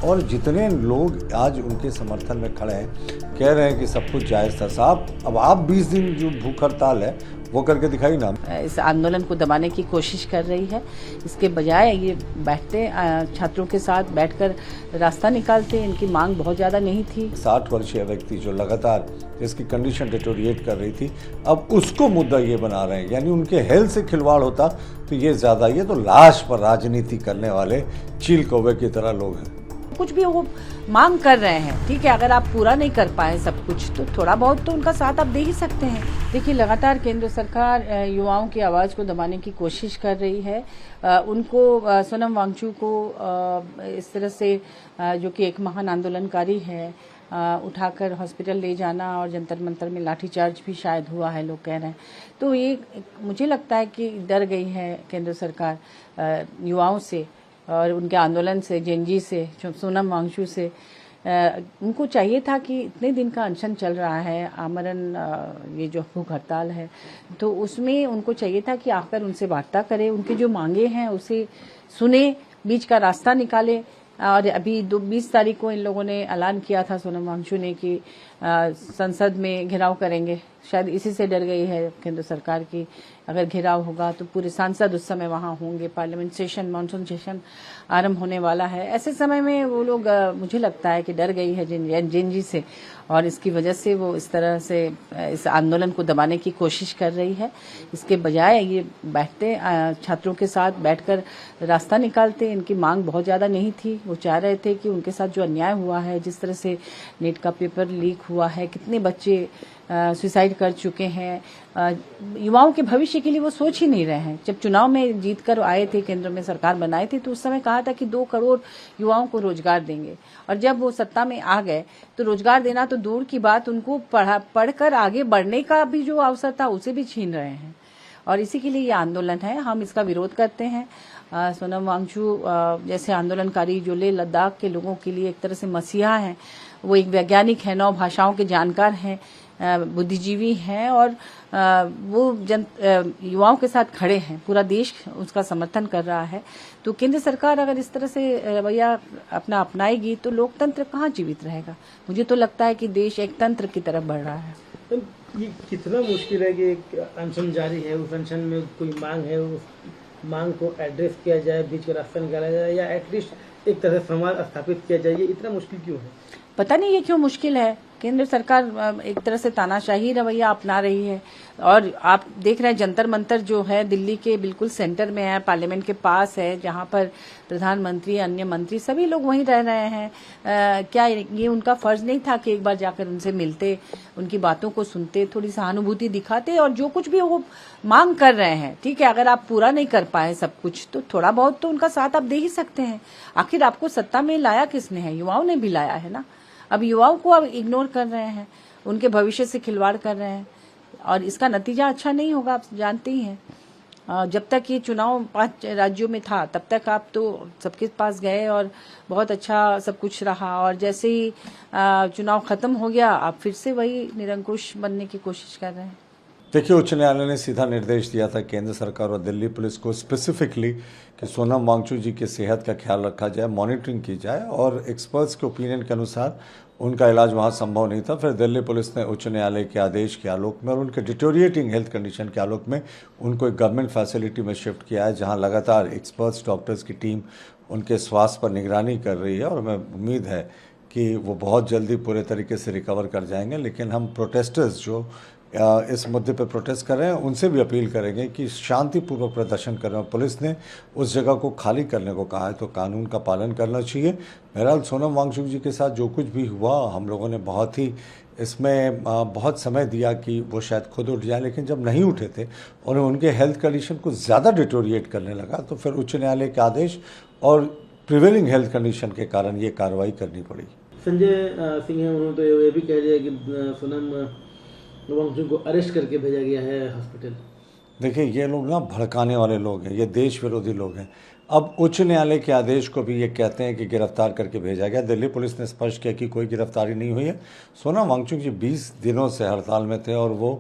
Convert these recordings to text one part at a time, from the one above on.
और जितने लोग आज उनके समर्थन में खड़े हैं, कह रहे हैं कि सब कुछ जायज़ था। साहब, अब आप 20 दिन जो भूख हड़ताल है वो करके दिखाई ना। इस आंदोलन को दबाने की कोशिश कर रही है। इसके बजाय ये बैठते छात्रों के साथ बैठकर रास्ता निकालते। इनकी मांग बहुत ज़्यादा नहीं थी। 60 वर्षीय व्यक्ति जो लगातार जिसकी कंडीशन डिटोरिएट कर रही थी, अब उसको मुद्दा ये बना रहे हैं, यानी उनके हेल्थ से खिलवाड़ होता तो ये ज़्यादा। ये तो लाश पर राजनीति करने वाले चील कौवे की तरह लोग हैं। कुछ भी वो मांग कर रहे हैं, ठीक है, अगर आप पूरा नहीं कर पाए सब कुछ तो थोड़ा बहुत तो उनका साथ आप दे ही सकते हैं। देखिए, लगातार केंद्र सरकार युवाओं की आवाज़ को दबाने की कोशिश कर रही है। उनको सोनम वांगचुक को इस तरह से जो कि एक महान आंदोलनकारी है, उठाकर हॉस्पिटल ले जाना और जंतर मंतर में लाठीचार्ज भी शायद हुआ है, लोग कह रहे हैं। तो ये मुझे लगता है कि डर गई है केंद्र सरकार युवाओं से और उनके आंदोलन से, जेनजी से, सोनम वांगचुक से। उनको चाहिए था कि इतने दिन का अनशन चल रहा है, आमरण ये जो भूख हड़ताल है, तो उसमें उनको चाहिए था कि आकर उनसे वार्ता करे, उनकी जो मांगे हैं उसे सुने, बीच का रास्ता निकाले। और अभी 20 तारीख को इन लोगों ने ऐलान किया था, सोनम वांगचुक ने, कि संसद में घेराव करेंगे। शायद इसी से डर गई है केंद्र सरकार की अगर घेराव होगा तो पूरे सांसद उस समय वहां होंगे। पार्लियामेंट सेशन, मानसून सेशन आरंभ होने वाला है। ऐसे समय में वो लोग मुझे लगता है कि डर गई है जेनजी से, और इसकी वजह से वो इस तरह से इस आंदोलन को दबाने की कोशिश कर रही है। इसके बजाय ये बैठते छात्रों के साथ बैठकर रास्ता निकालते। इनकी मांग बहुत ज़्यादा नहीं थी। वो चाह रहे थे कि उनके साथ जो अन्याय हुआ है, जिस तरह से नीट का पेपर लीक हुआ है, कितने बच्चे सुसाइड कर चुके हैं, युवाओं के भविष्य के लिए वो सोच ही नहीं रहे हैं। जब चुनाव में जीतकर आए थे, केंद्र में सरकार बनाई थी, तो उस समय कहा था कि 2 करोड़ युवाओं को रोजगार देंगे, और जब वो सत्ता में आ गए तो रोजगार देना तो दूर की बात, उनको पढ़कर आगे बढ़ने का भी जो अवसर था उसे भी छीन रहे हैं। और इसी के लिए ये आंदोलन है, हम इसका विरोध करते हैं। सोनम वांगचुक जैसे आंदोलनकारी जो लेह लद्दाख के लोगों के लिए एक तरह से मसीहा हैं, वो एक वैज्ञानिक है, 9 भाषाओं के जानकार हैं, बुद्धिजीवी हैं, और वो युवाओं के साथ खड़े हैं। पूरा देश उसका समर्थन कर रहा है। तो केंद्र सरकार अगर इस तरह से रवैया अपनाएगी तो लोकतंत्र कहाँ जीवित रहेगा। मुझे तो लगता है कि देश एक तंत्र की तरफ बढ़ रहा है। तो ये कितना मुश्किल है कि एक अनशन जारी है, उस अनशन में कोई मांग है, उस मांग को एड्रेस किया जाए, बीच का रास्ता निकाला जाए, या एटलीस्ट एक तरह से संवाद स्थापित किया जाए। ये इतना मुश्किल क्यों है? पता नहीं ये क्यों मुश्किल है। केंद्र सरकार एक तरह से तानाशाही रवैया अपना रही है। और आप देख रहे हैं जंतर मंतर जो है दिल्ली के बिल्कुल सेंटर में है, पार्लियामेंट के पास है, जहां पर प्रधानमंत्री, अन्य मंत्री सभी लोग वहीं रह रहे हैं। क्या ये उनका फर्ज नहीं था कि एक बार जाकर उनसे मिलते, उनकी बातों को सुनते, थोड़ी सहानुभूति दिखाते, और जो कुछ भी वो मांग कर रहे हैं, ठीक है, अगर आप पूरा नहीं कर पाए सब कुछ तो थोड़ा बहुत तो उनका साथ आप दे ही सकते हैं। आखिर आपको सत्ता में लाया किसने है? युवाओं ने भी लाया है ना। अब युवाओं को अब इग्नोर कर रहे हैं, उनके भविष्य से खिलवाड़ कर रहे हैं, और इसका नतीजा अच्छा नहीं होगा, आप जानते ही हैं। जब तक ये चुनाव 5 राज्यों में था तब तक आप तो सबके पास गए और बहुत अच्छा सब कुछ रहा, और जैसे ही चुनाव खत्म हो गया आप फिर से वही निरंकुश बनने की कोशिश कर रहे हैं। देखिए, उच्च न्यायालय ने सीधा निर्देश दिया था केंद्र सरकार और दिल्ली पुलिस को स्पेसिफिकली कि सोनम वांगचुक जी की सेहत का ख्याल रखा जाए, मॉनिटरिंग की जाए, और एक्सपर्ट्स के ओपिनियन के अनुसार उनका इलाज वहाँ संभव नहीं था। फिर दिल्ली पुलिस ने उच्च न्यायालय के आदेश के आलोक में और उनके डिटोरिएटिंग हेल्थ कंडीशन के आलोक में उनको एक गवर्नमेंट फैसिलिटी में शिफ्ट किया है, जहाँ लगातार एक्सपर्ट्स, डॉक्टर्स की टीम उनके स्वास्थ्य पर निगरानी कर रही है। और हमें उम्मीद है कि वो बहुत जल्दी पूरे तरीके से रिकवर कर जाएंगे। लेकिन हम प्रोटेस्टर्स जो इस मुद्दे पर प्रोटेस्ट कर रहे हैं उनसे भी अपील करेंगे कि शांतिपूर्वक प्रदर्शन कर रहे हैं। पुलिस ने उस जगह को खाली करने को कहा है तो कानून का पालन करना चाहिए। बहरहाल सोनम वांगचुक जी के साथ जो कुछ भी हुआ, हम लोगों ने बहुत ही इसमें बहुत समय दिया कि वो शायद खुद उठ जाए, लेकिन जब नहीं उठे थे और उनके हेल्थ कंडीशन को ज़्यादा डिटोरिएट करने लगा तो फिर उच्च न्यायालय के आदेश और प्रिवेलिंग हेल्थ कंडीशन के कारण ये कार्रवाई करनी पड़ी। संजय सिंह उन्होंने तो ये भी कह दिया कि सोनम वांगचुक को अरेस्ट करके भेजा गया है हॉस्पिटल। देखिए, ये लोग ना भड़काने वाले लोग हैं, ये देश विरोधी लोग हैं। अब उच्च न्यायालय के आदेश को भी ये कहते हैं कि गिरफ्तार करके भेजा गया। दिल्ली पुलिस ने स्पष्ट किया कि कोई गिरफ्तारी नहीं हुई है। सोनम वांगचुक जी 20 दिनों से हड़ताल में थे और वो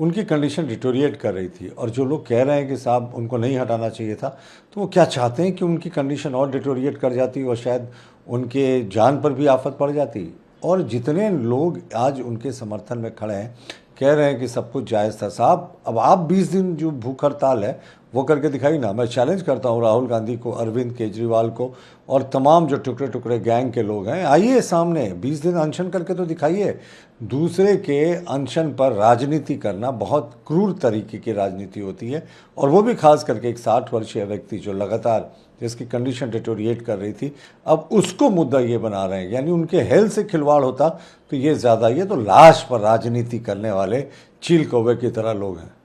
उनकी कंडीशन डिटोरिएट कर रही थी। और जो लोग कह रहे हैं कि साहब उनको नहीं हटाना चाहिए था, तो वो क्या चाहते हैं कि उनकी कंडीशन और डिटोरिएट कर जाती और शायद उनके जान पर भी आफत पड़ जाती। और जितने लोग आज उनके समर्थन में खड़े हैं, कह रहे हैं कि सब कुछ जायज़ था। साहब अब आप 20 दिन जो भूख हड़ताल है वो करके दिखाई ना। मैं चैलेंज करता हूँ राहुल गांधी को, अरविंद केजरीवाल को और तमाम जो टुकड़े टुकड़े गैंग के लोग हैं, आइए सामने 20 दिन अनशन करके तो दिखाइए। दूसरे के अनशन पर राजनीति करना बहुत क्रूर तरीके की राजनीति होती है, और वो भी खास करके एक 60 वर्षीय व्यक्ति जो लगातार जिसकी कंडीशन डिटोरिएट कर रही थी, अब उसको मुद्दा ये बना रहे हैं। यानी उनके हेल्थ से खिलवाड़ होता तो ये ज़्यादा, ये तो लाश पर राजनीति करने वाले चील कौवे की तरह लोग हैं।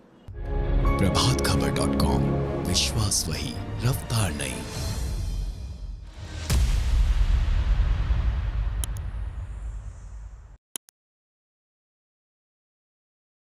प्रभातखबर.com, विश्वास वही, रफ्तार नहीं।